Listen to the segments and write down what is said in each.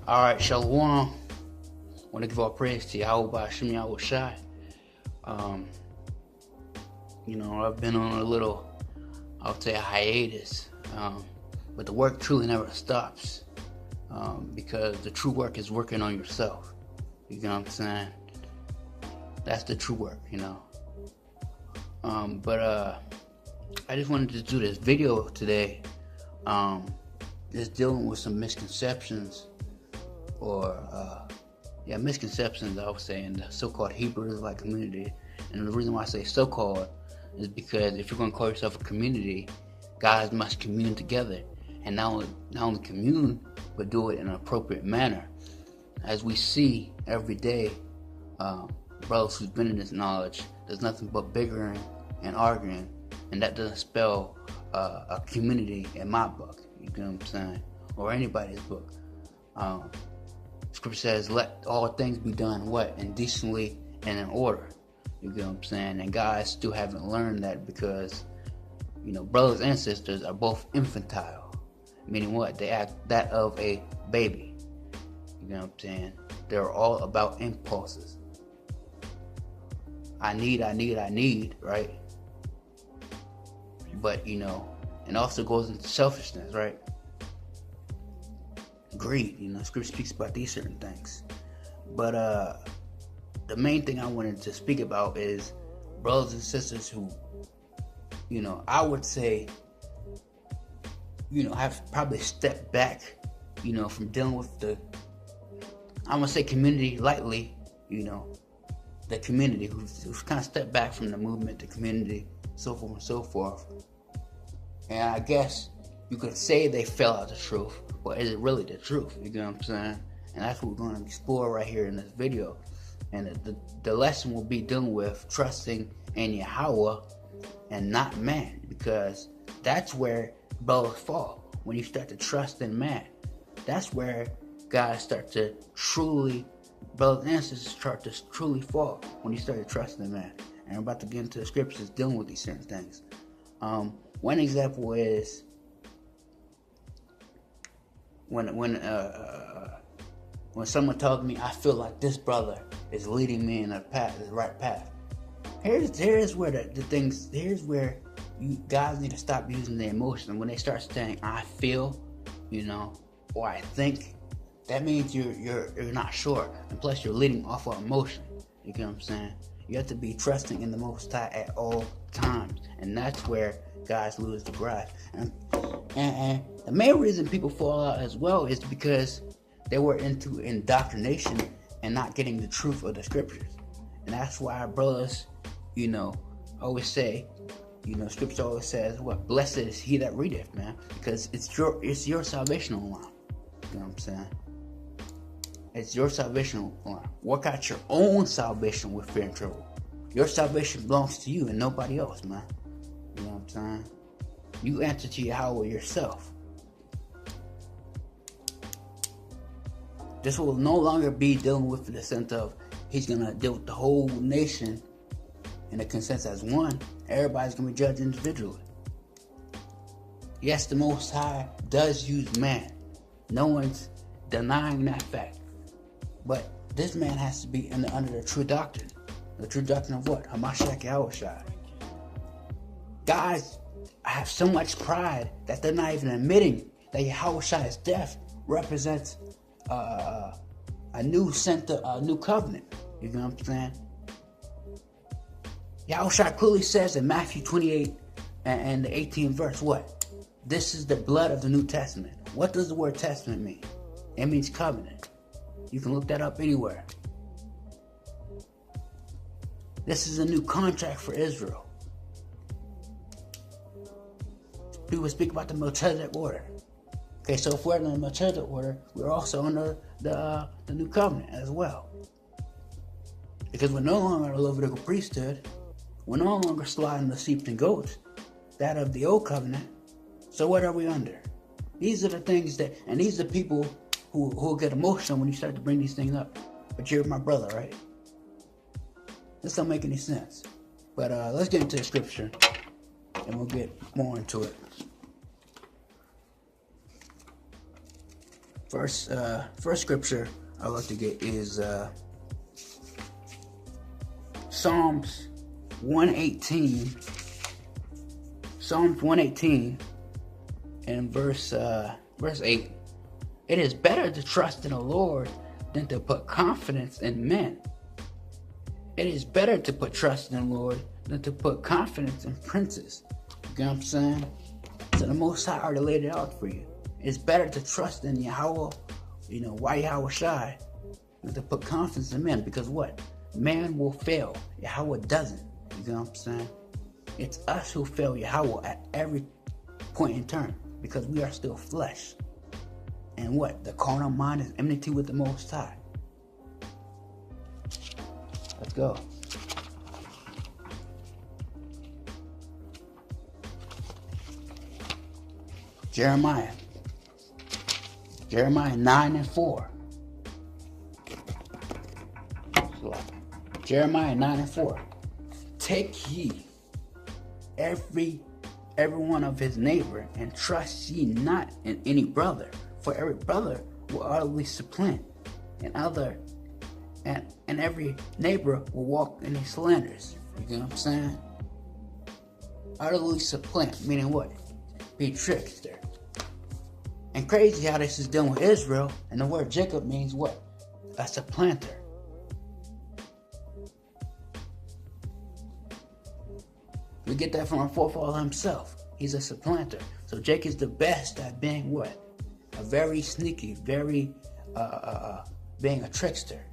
Alright, Shalom. Want to give all praise to YAHAWAH. I've been on a little, I would say, a hiatus. But the work truly never stops. Because the true work is working on yourself. You know what I'm saying? That's the true work, But I just wanted to do this video today. Just dealing with some misconceptions misconceptions, I would say, in the so-called Hebrew Israelite community. And the reason why I say so-called is because if you're going to call yourself a community, guys must commune together, and not only commune, but do it in an appropriate manner. As we see every day, brothers who's been in this knowledge, there's nothing but bickering and arguing, and that doesn't spell a community in my book. You know what I'm saying? Or anybody's book. Scripture says, let all things be done indecently and in order. You know what I'm saying? And guys still haven't learned that because, brothers and sisters are both infantile. Meaning what? They act that of a baby. You know what I'm saying? They're all about impulses. I need, right? But, and also goes into selfishness, right? Greed, Scripture speaks about these certain things. But the main thing I wanted to speak about is brothers and sisters who, I would say, have probably stepped back, from dealing with I'm gonna say community lightly, the community who's kind of stepped back from the movement, the community, so forth and so forth. And I guess you could say they fell out the truth, but is it really the truth? You know what I'm saying? And that's what we're going to explore right here in this video. And the lesson will be dealing with trusting in Yahawah and not man, because that's where brothers fall. When you start to trust in man, that's where guys start to brothers and sisters start to truly fall, when you start to trust in man. And I'm about to get into the scriptures dealing with these certain things. One example is when someone tells me, I feel like this brother is leading me in the right path. Here's where here's where you guys need to stop using the emotion. When they start saying I feel, or I think, that means you're not sure, and plus you're leading off of emotion. You get what I'm saying? You have to be trusting in the Most High at all times, and that's where guys lose the grasp. And the main reason people fall out as well is because they were into indoctrination and not getting the truth of the scriptures. And that's why our brothers, always say, scripture always says, what? Blessed is he that readeth, man, because it's your salvation line. You know what I'm saying? It's your salvation line. Work out your own salvation with fear and tremble. Your salvation belongs to you and nobody else, man. You know what I'm saying? You answer to Yahawah yourself. This will no longer be dealing with the sense of he's going to deal with the whole nation in a consensus as one. Everybody's going to be judged individually. Yes, the Most High does use man. No one's denying that fact. But this man has to be under the true doctrine. The true doctrine of what? Hamashiach Yahushua. Guys have so much pride that they're not even admitting that Yahushua's death represents a new covenant. You know what I'm saying? Yahushua clearly says in Matthew 28 and the 18th verse, what? This is the blood of the New Testament. What does the word testament mean? It means covenant. You can look that up anywhere. This is a new contract for Israel. People speak about the Melchizedek order. Okay, so if we're in the Melchizedek order, we're also under the new covenant as well. Because we're no longer a Levitical priesthood. We're no longer slaughtering the sheep and goats, that of the old covenant. So what are we under? These are the things and these are the people who get emotional when you start to bring these things up. But you're my brother, right? This don't make any sense. But let's get into the scripture, and we'll get more into it. First scripture I like to get is Psalms 118. Psalms 118 and verse 8. It is better to trust in the Lord than to put confidence in men. It is better to put trust in the Lord than to put confidence in princes. You know what I'm saying? So the Most High already laid it out for you. It's better to trust in YAHAWAH, YAHAWAH, than to put confidence in men. Because what? Man will fail. YAHAWAH doesn't. You know what I'm saying? It's us who fail YAHAWAH at every point in turn. Because we are still flesh. And what? The carnal mind is enmity with the Most High. Let's go. Jeremiah 9 and 4. Jeremiah 9 and 4. Take heed, every one of his neighbor, and trust ye not in any brother, for every brother will utterly supplant, and every neighbor will walk in his slanders. You know what I'm saying? Utterly supplant, meaning what? Be trickster. And crazy how this is dealing with Israel, and the word Jacob means what? A supplanter. We get that from our forefather himself. He's a supplanter. So Jacob is the best at being what? A very sneaky, very being a trickster.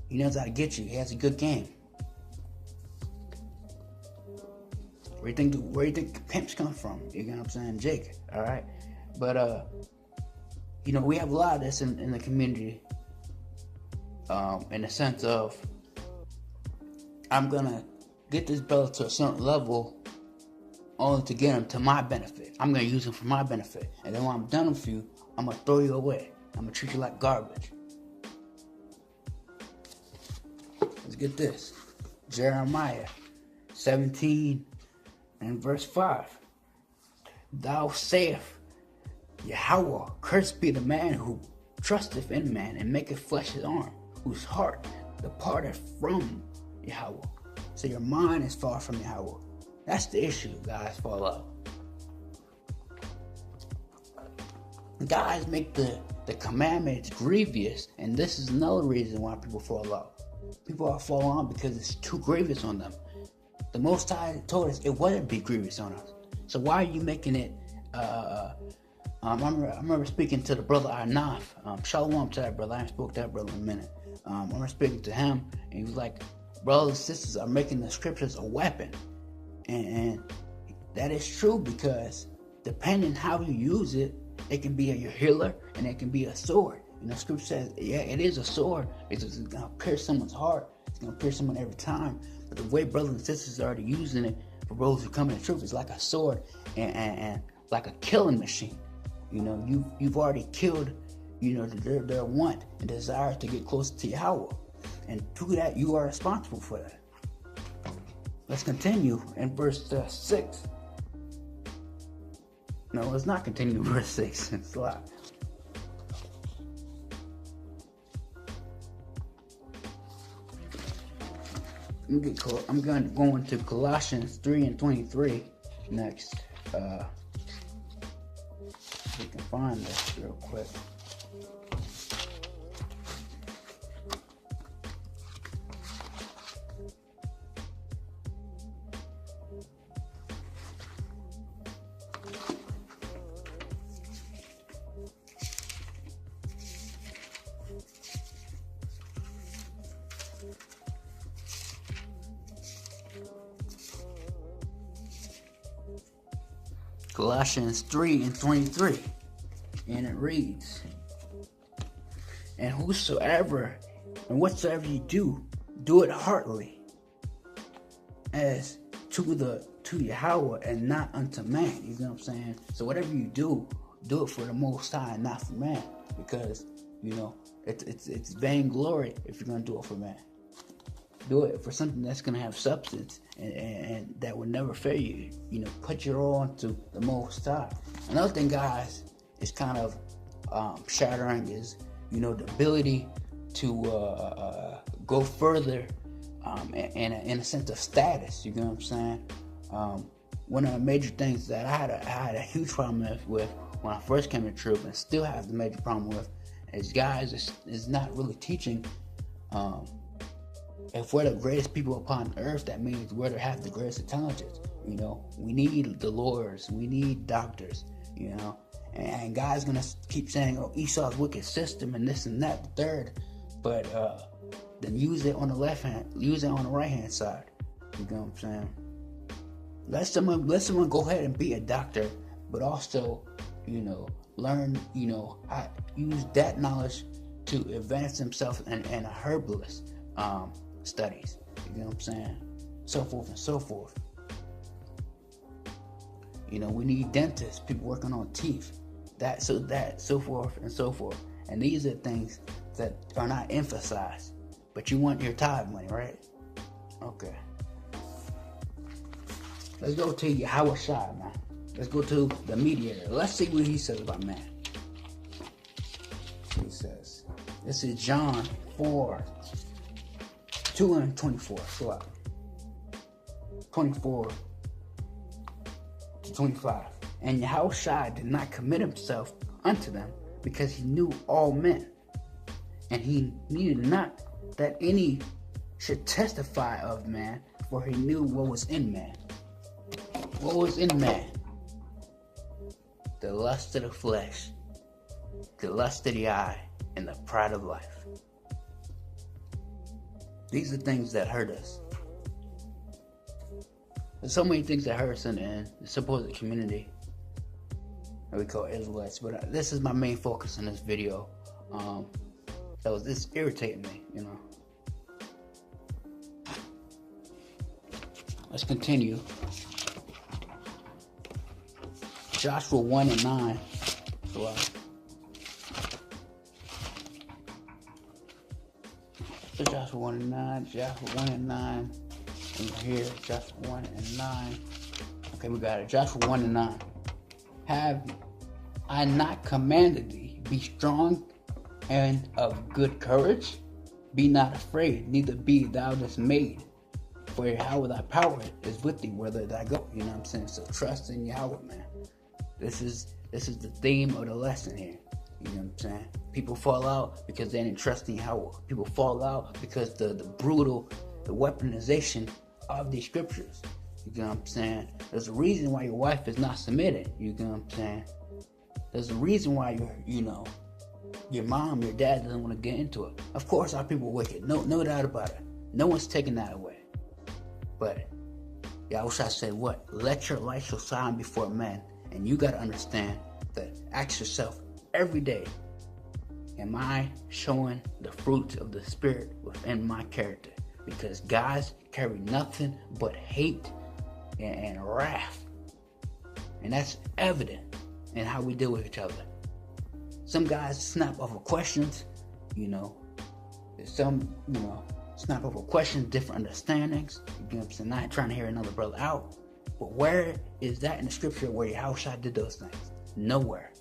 He knows how to get you. He has a good game. Where do you think pimps come from? You know what I'm saying? Jake. All right. But we have a lot of this in the community. In the sense of, I'm gonna get this brother to a certain level only to get him to my benefit. I'm gonna use him for my benefit. And then when I'm done with you, I'm gonna throw you away. I'm gonna treat you like garbage. Let's get this. Jeremiah 17 and verse 5. Thou sayest, YAHAWAH, cursed be the man who trusteth in man and maketh flesh his arm, whose heart departeth from YAHAWAH. So your mind is far from YAHAWAH. That's the issue, guys. Fall out. Guys make the commandments grievous, and this is another reason why people fall out. People are falling out because it's too grievous on them. The Most High told us it wouldn't be grievous on us. So why are you making it? I remember speaking to the brother Arnaf. Shalom to that brother. I haven't spoke to that brother in a minute. I remember speaking to him, and he was like, brothers and sisters are making the scriptures a weapon. And that is true, because depending how you use it, it can be your healer and it can be a sword. The scripture says, yeah, it is a sword. It's going to pierce someone's heart. It's going to pierce someone every time. But the way brothers and sisters are already using it for those who come in the truth is like a sword and like a killing machine. You've already killed, their want and desire to get closer to YAHAWAH. And through that, you are responsible for that. Let's continue in verse 6. No, let's not continue in verse 6. It's a lot. I'm going to go into Colossians 3 and 23 next. We can find this real quick. Colossians 3 and 23, and it reads, and whatsoever you do it heartily, as to YAHAWAH and not unto man. You know what I'm saying? So whatever you do it for the Most High and not for man, because it's vainglory if you're gonna do it for man. Do it for something that's gonna have substance and that will never fail you. Put your all into the Most High. Another thing, guys, is kind of shattering is, the ability to go further in a sense of status. You know what I'm saying? One of the major things that I had a huge problem with when I first came to truth, and still have the major problem with, is guys is not really teaching. If we're the greatest people upon earth, that means we're to have the greatest intelligence. We need the lawyers, we need doctors. And guys gonna keep saying, "Oh, Esau's wicked system and this and that, the third," but then use it on the left hand, use it on the right hand side. You know what I'm saying? Let someone go ahead and be a doctor, but also, learn, how to use that knowledge to advance themselves in a herbalist studies. You know what I'm saying? So forth and so forth. We need dentists, people working on teeth, so forth and so forth. And these are things that are not emphasized. But you want your tithe money, right? Okay. Let's go to YAHAWAH, man. Let's go to the mediator. Let's see what he says about man. He says, this is John 4:2-24. So 24 to 25. And YAHAWAH did not commit himself unto them, because he knew all men, and he needed not that any should testify of man, for he knew what was in man. What was in man? The lust of the flesh, the lust of the eye, and the pride of life. These are things that hurt us. There's so many things that hurt us in the supposed community that we call Israelites, but this is my main focus in this video. This irritating me, Let's continue. Joshua 1:9. So Joshua 1:9. Joshua 1:9. And here, Joshua 1:9. Okay, we got it. Joshua 1:9. Have I not commanded thee? Be strong and of good courage. Be not afraid, neither be thou dismayed. For Yahweh thy power is with thee whether thou go. You know what I'm saying? So trust in Yahweh, man. This is the theme of the lesson here. You know what I'm saying? People fall out because they didn't trust in Yahweh. People fall out because the weaponization of these scriptures. You know what I'm saying? There's a reason why your wife is not submitted. You know what I'm saying? There's a reason why your mom, your dad doesn't want to get into it. Of course, our people are wicked. No doubt about it. No one's taking that away. But Yahushua said what? Let your light so shine before men. And you got to understand that. Ask yourself every day, am I showing the fruits of the Spirit within my character? Because guys carry nothing but hate and wrath. And that's evident in how we deal with each other. Some guys snap off of questions, Some, snap off of questions, different understandings. You know what I'm saying? Not trying to hear another brother out. But where is that in the scripture where Yahushua did those things? Nowhere.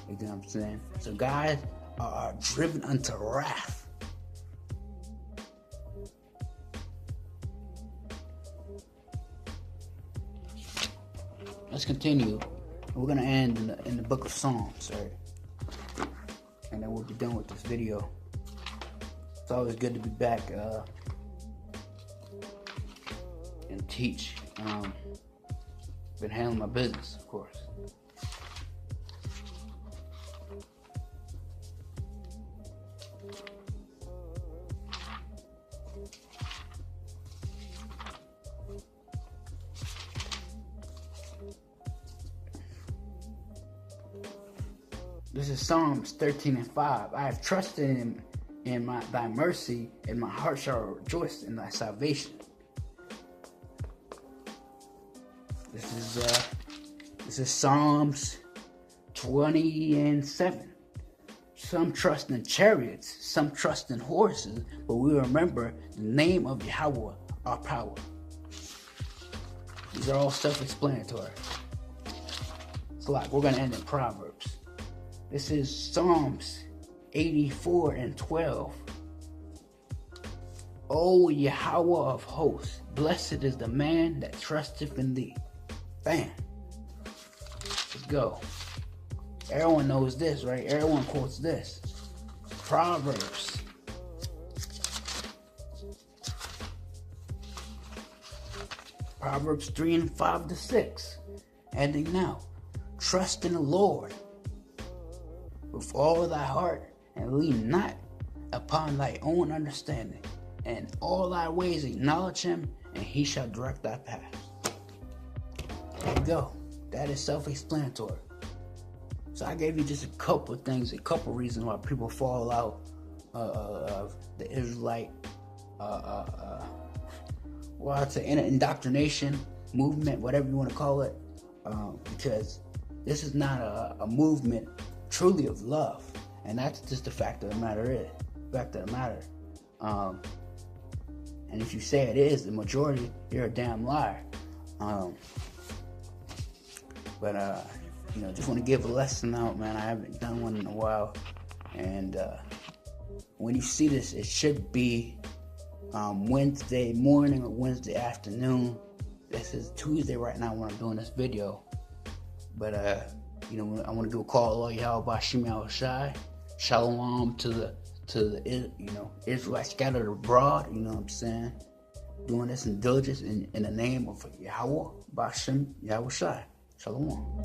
You know what I'm saying? So guys are driven unto wrath. Let's continue. We're going to end in the book of Psalms, right? And then we'll be done with this video. It's always good to be back and teach. Been handling my business, of course. This is Psalms 13:5. I have trusted in thy mercy, and my heart shall rejoice in thy salvation. This is Psalms 20:7. Some trust in chariots, some trust in horses, but we remember the name of Yahweh, our power. These are all self-explanatory. So we're going to end in Proverbs. This is Psalms 84:12. O YAHAWAH of hosts, blessed is the man that trusteth in thee. Bam. Let's go. Everyone knows this, right? Everyone quotes this. Proverbs. Proverbs 3:5-6. Ending now. Trust in the Lord with all thy heart, and lean not upon thy own understanding. And all thy ways acknowledge him, and he shall direct thy path. There you go. That is self-explanatory. So I gave you just a couple of things, a couple of reasons why people fall out of the Israelite, well, I'd say indoctrination movement, whatever you want to call it, because this is not a movement truly of love, and that's just the fact of the matter. And if you say it is the majority, you're a damn liar. Just want to give a lesson out, man. I haven't done one in a while, and when you see this, it should be Wednesday morning or Wednesday afternoon. This is Tuesday right now when I'm doing this video, but I want to do a call to all YAHAWAH, Shalom to the Israelites scattered abroad. You know what I'm saying? Doing this in diligence in the name of Yahweh, Bashem, Yahushai. Shalom.